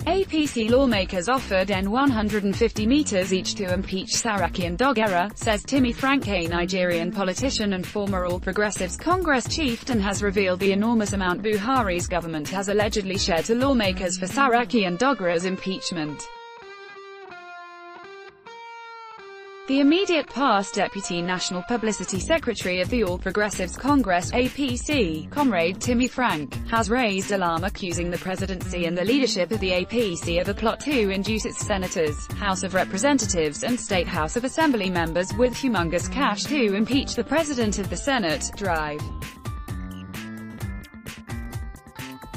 APC lawmakers offered N150m each to impeach Saraki and Dogara, says Timi, a Nigerian politician and former All Progressives Congress chieftain, has revealed the enormous amount Buhari's government has allegedly shared to lawmakers for Saraki and Dogara's impeachment. The immediate past Deputy National Publicity Secretary of the All Progressives Congress (APC), Comrade Timi, has raised alarm accusing the presidency and the leadership of the APC of a plot to induce its senators, House of Representatives and State House of Assembly members with humongous cash to impeach the President of the Senate, drive.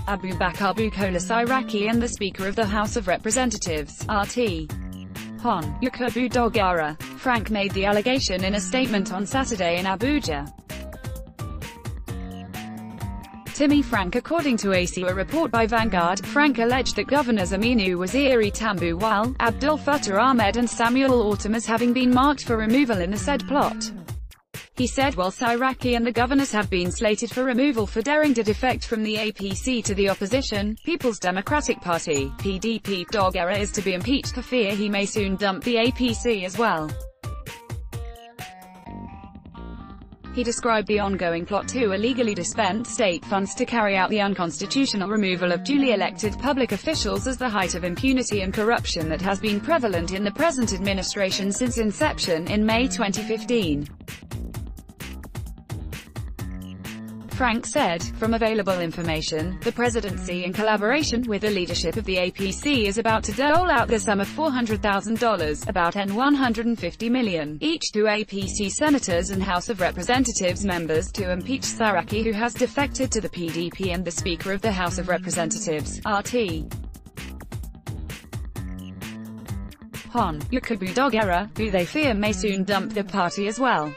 Abubakar Bukola Saraki and the Speaker of the House of Representatives, RT. Hundt, Dogara. Frank made the allegation in a statement on Saturday in Abuja. Timi, according to a report by Vanguard, Frank alleged that Governors Aminu Waziri Tambuwal, Abdul Fattah Ahmed and Samuel Ortom as having been marked for removal in the said plot. He said while Saraki and the governors have been slated for removal for daring to defect from the APC to the opposition, People's Democratic Party (PDP), Dogara is to be impeached for fear he may soon dump the APC as well. He described the ongoing plot to illegally dispense state funds to carry out the unconstitutional removal of duly elected public officials as the height of impunity and corruption that has been prevalent in the present administration since inception in May 2015. Frank said, from available information, the presidency in collaboration with the leadership of the APC is about to dole out the sum of $400,000, about N150 million, each to APC senators and House of Representatives members to impeach Saraki, who has defected to the PDP, and the Speaker of the House of Representatives, RT. Hundt, Dogara, who they fear may soon dump the party as well.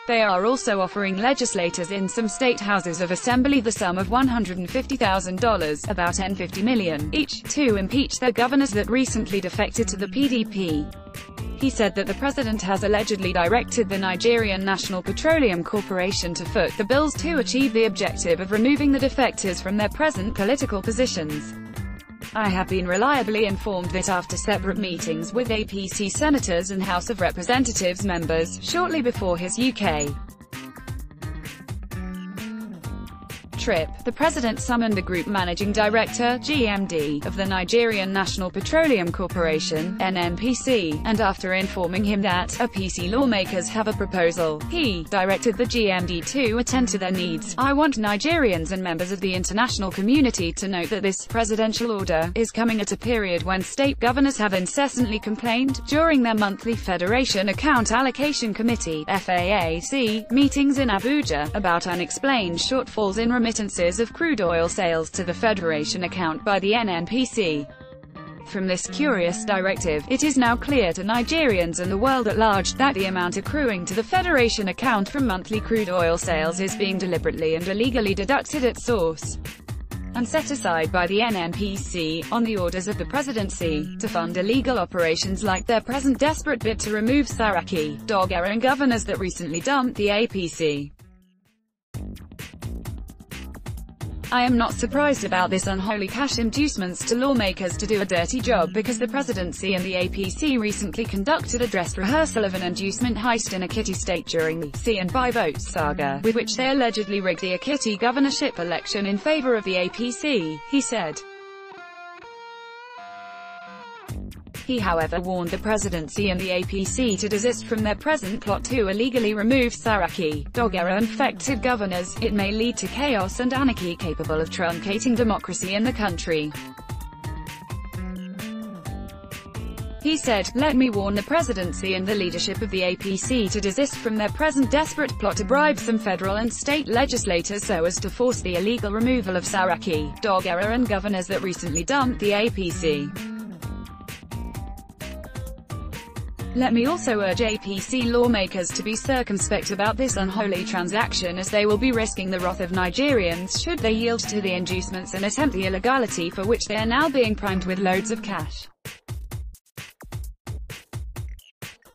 They are also offering legislators in some state houses of assembly the sum of $150,000, about N50 million, each, to impeach their governors that recently defected to the PDP. He said that the president has allegedly directed the Nigerian National Petroleum Corporation to foot the bills to achieve the objective of removing the defectors from their present political positions. I have been reliably informed that after separate meetings with APC senators and House of Representatives members, shortly before his UK trip, the president summoned the group managing director (GMD) of the Nigerian National Petroleum Corporation (NNPC), and after informing him that APC lawmakers have a proposal, he directed the GMD to attend to their needs. I want Nigerians and members of the international community to note that this presidential order is coming at a period when state governors have incessantly complained, during their monthly Federation Account Allocation Committee (FAAC) meetings in Abuja, about unexplained shortfalls in remittances of crude oil sales to the Federation account by the NNPC. From this curious directive, it is now clear to Nigerians and the world at large that the amount accruing to the Federation account from monthly crude oil sales is being deliberately and illegally deducted at source and set aside by the NNPC, on the orders of the presidency, to fund illegal operations like their present desperate bid to remove Saraki, Dogara and governors that recently dumped the APC. I am not surprised about this unholy cash inducements to lawmakers to do a dirty job, because the presidency and the APC recently conducted a dress rehearsal of an inducement heist in Ekiti state during the see and buy votes saga, with which they allegedly rigged the Ekiti governorship election in favor of the APC, he said. He however warned the presidency and the APC to desist from their present plot to illegally remove Saraki, Dogara and affected governors. It may lead to chaos and anarchy capable of truncating democracy in the country. He said, "Let me warn the presidency and the leadership of the APC to desist from their present desperate plot to bribe some federal and state legislators so as to force the illegal removal of Saraki, Dogara and governors that recently dumped the APC. Let me also urge APC lawmakers to be circumspect about this unholy transaction, as they will be risking the wrath of Nigerians should they yield to the inducements and attempt the illegality for which they are now being primed with loads of cash."